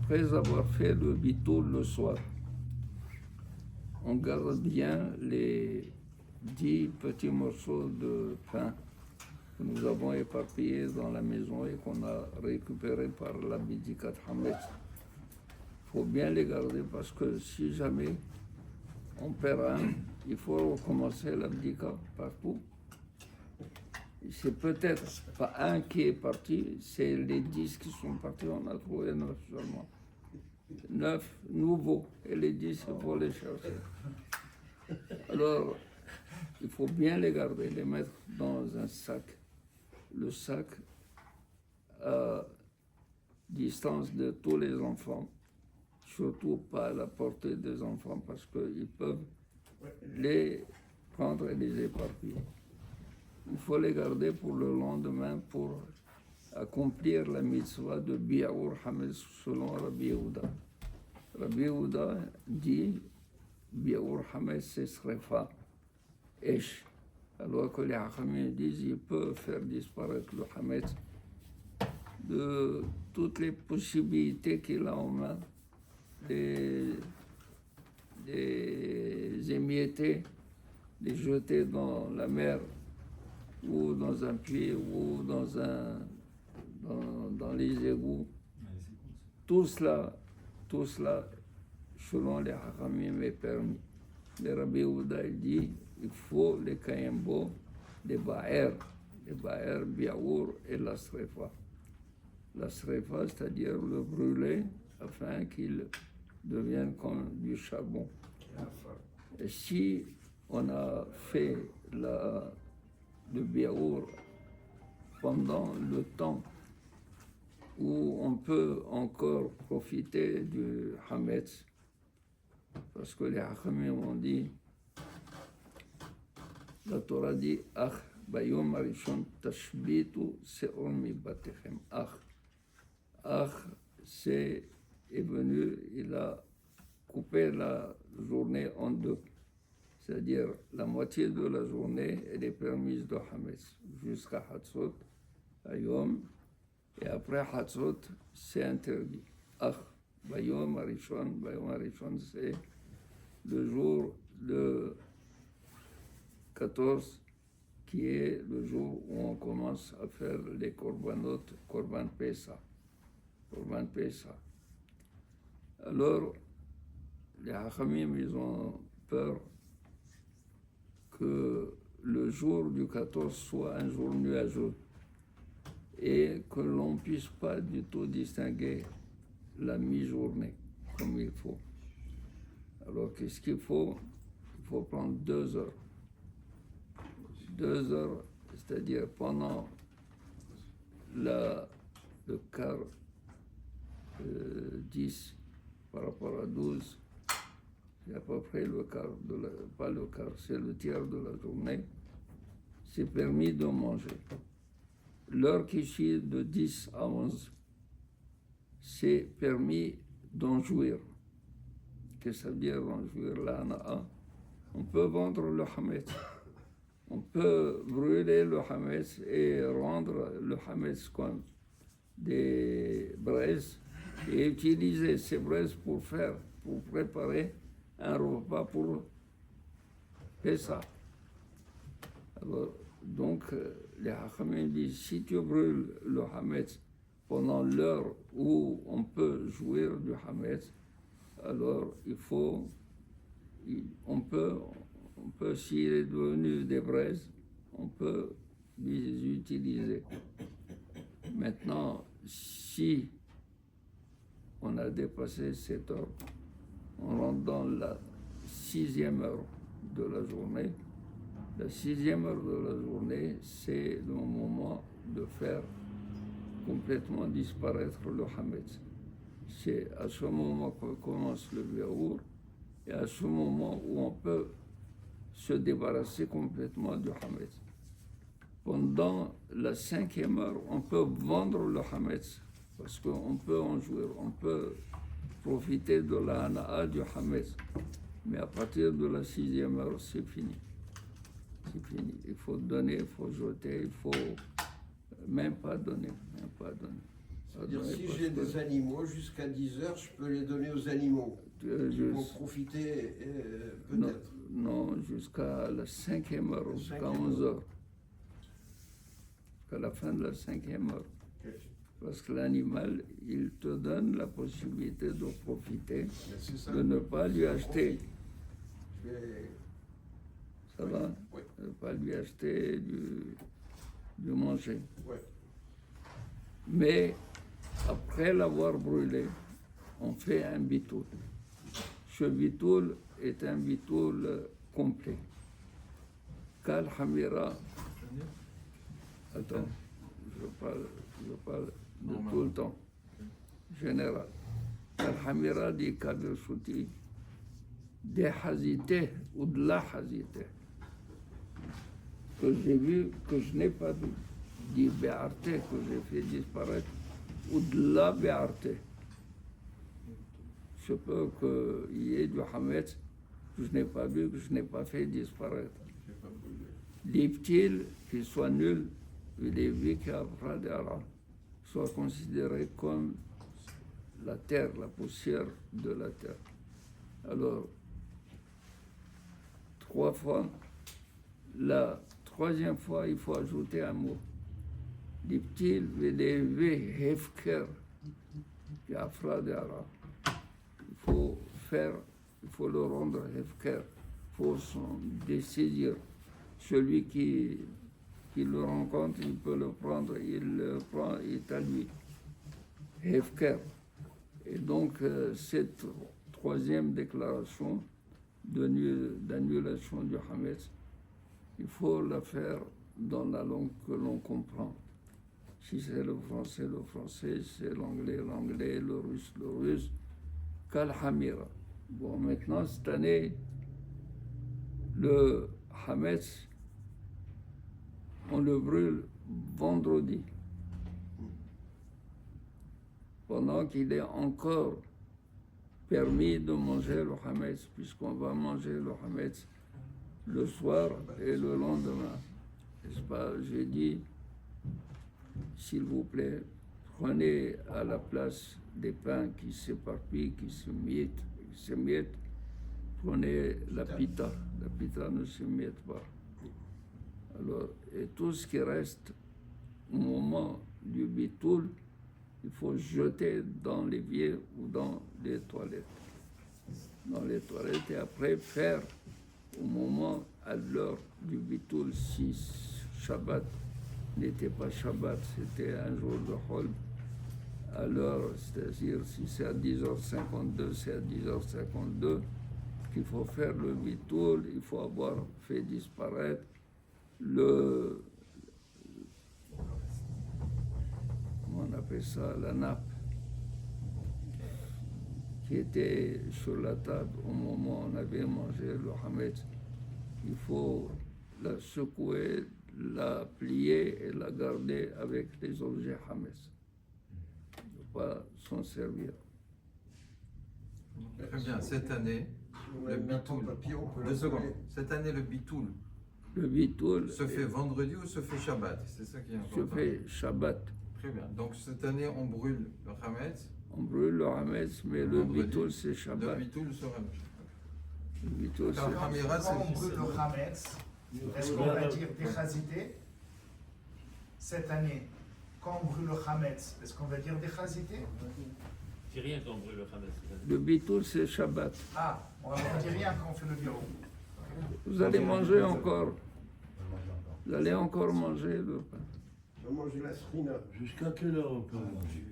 après avoir fait le bitoul le soir, on garde bien les 10 petits morceaux de pain que nous avons éparpillés dans la maison et qu'on a récupérés par la Bidikat Hametz. Il faut bien les garder parce que si jamais on perd un, il faut recommencer l'abdika partout. C'est peut-être pas un qui est parti, c'est les 10 qui sont partis, on a trouvé 9 seulement. 9 nouveaux, et les 10, il faut les chercher. Alors, il faut bien les garder, les mettre dans un sac. Le sac à distance de tous les enfants, surtout pas à la portée des enfants, parce qu'ils peuvent les prendre et les éparpiller. Il faut les garder pour le lendemain pour accomplir la mitzvah de Bi'aour Hametz selon Rabbi Yehuda. Rabbi Yehuda dit Bi'aour Hametz c'est Srefa, Esh. Alors que les Hachamim disent il peut faire disparaître le Hametz de toutes les possibilités qu'il a en main, les émietter, les jeter dans la mer ou dans un puits ou dans les égouts. Tout cela, selon les Hachamim, est permis. Le Rabbi Yehuda dit il faut les kayembo, les ba'er, biaour et la srefa. La srefa, c'est-à-dire le brûler afin qu'il devienne comme du charbon. Et si on a fait le biaour pendant le temps où on peut encore profiter du hametz, parce que les hachamim ont dit, la Torah dit, Ach, bayom arishon tashbitu se'or mi batechem. Ach, est venu, il a coupé la journée en deux. C'est-à-dire la moitié de la journée, elle est permise de hametz jusqu'à Hatzot, Ayom, et après Hatzot, c'est interdit. Bayom Arishon, c'est le jour de 14, qui est le jour où on commence à faire les korbanot, Korban Pesa. Alors, les Hachamim, ils ont peur que le jour du 14 soit un jour nuageux et que l'on ne puisse pas du tout distinguer la mi-journée comme il faut. Alors qu'est-ce qu'il faut? Il faut prendre 2 heures. 2 heures, c'est-à-dire pendant le quart 10 par rapport à 12, c'est à peu près le quart, pas le quart, c'est le tiers de la journée, c'est permis de manger. L'heure qui suit de 10 à 11, c'est permis d'en jouir. Qu'est-ce que ça veut dire d'en jouir la hana'a? On peut vendre le hametz, on peut brûler le hametz et rendre le hametz comme des braises et utiliser ces braises pour préparer un repas pour Pessah. Alors, donc, les Hachamim disent, si tu brûles le hametz pendant l'heure où on peut jouir du hametz, alors on peut, s'il est devenu des braises, on peut les utiliser. Maintenant, si on a dépassé cette heure, on rentre dans la 6e heure de la journée. La 6e heure de la journée, c'est le moment de faire complètement disparaître le hametz. C'est à ce moment que commence le biaour et à ce moment où on peut se débarrasser complètement du hametz. Pendant la 5e heure, on peut vendre le hametz parce qu'on peut en jouir, on peut profiter de la hana'a du hametz. Mais à partir de la 6e heure, c'est fini. C'est fini. Il faut donner, il faut jeter, il faut même pas donner. C'est-à-dire, si j'ai des animaux, jusqu'à 10 heures, je peux les donner aux animaux. Pour profiter peut-être. Non, jusqu'à la 5e heure, jusqu'à 11 heures. Jusqu'à la fin de la 5e heure. Okay. Parce que l'animal, il te donne la possibilité de profiter, Ça, de ne pas lui acheter. Ça oui. va? Oui. De ne pas lui acheter du manger. Oui. Mais après l'avoir brûlé, on fait un bitoul. Ce bitoul est un bitoul complet. Kal Hamira. Attends, je parle de tout le temps. Général. Kal Hamira dit Kabir Souti, des hazités ou de la hazité que j'ai vu, que je n'ai pas vu, dit Béarté, que j'ai fait disparaître, ou de la Béarté. Je peux qu'il y ait du Hametz que je n'ai pas vu, que je n'ai pas fait disparaître. L'iptil, qu'il soit nul, il est vu qu'après soit considéré comme la terre, la poussière de la terre. Alors, 3 fois, la 3e fois, il faut ajouter un mot. L'iptil, il est vu hefker, qu'après il faut le rendre hefker, il faut s'en dessaisir. Celui qui le rencontre, il peut le prendre, il le prend, il est à lui. Hefker. Et donc, cette 3e déclaration d'annulation du Hametz, il faut la faire dans la langue que l'on comprend. Si c'est le français, si c'est l'anglais, le russe. Kal Hamira. Bon, maintenant, cette année, le Hametz, on le brûle vendredi, pendant qu'il est encore permis de manger le Hametz, puisqu'on va manger le Hametz le soir et le lendemain. N'est-ce pas? J'ai dit, s'il vous plaît, prenez à la place des pains qui s'éparpillent, qui se mietent, prenez la pita. La pita ne se miette pas. Alors, et tout ce qui reste au moment du bitoul, il faut jeter dans l'évier ou dans les toilettes. Dans les toilettes et après faire au moment, à l'heure du bitoul, si Shabbat n'était pas Shabbat, c'était un jour de Hol, à l'heure, c'est-à-dire si c'est à 10h52, c'est à 10h52 qu'il faut faire le bitoul, il faut avoir fait disparaître comment on appelle ça, la nappe qui était sur la table au moment où on avait mangé le Hametz. Il faut la secouer, la plier et la garder avec les objets Hametz. Il ne faut pas s'en servir. Très bien, cette année, le bitoul. 2 secondes. Cette année, le bitoul se fait vendredi ou se fait Shabbat? C'est ça qui est important. Se fait Shabbat. Très bien. Donc cette année, on brûle le Hametz. On brûle le Hametz, mais le bitoul, c'est Shabbat. Le bitoul sera le bitoul, c'est Quand on brûle le Hametz, est-ce qu'on va dire Dechazité? Cette année, quand on brûle le Hametz, est-ce qu'on va dire Dechazité? C'est rien quand on brûle le Hametz. Le bitoul, c'est Shabbat. Ah, on ne dit rien quand on fait le bitoul. Vous allez manger encore. Vous allez encore manger le pain. Je vais manger la srina. Jusqu'à quelle heure on peut manger?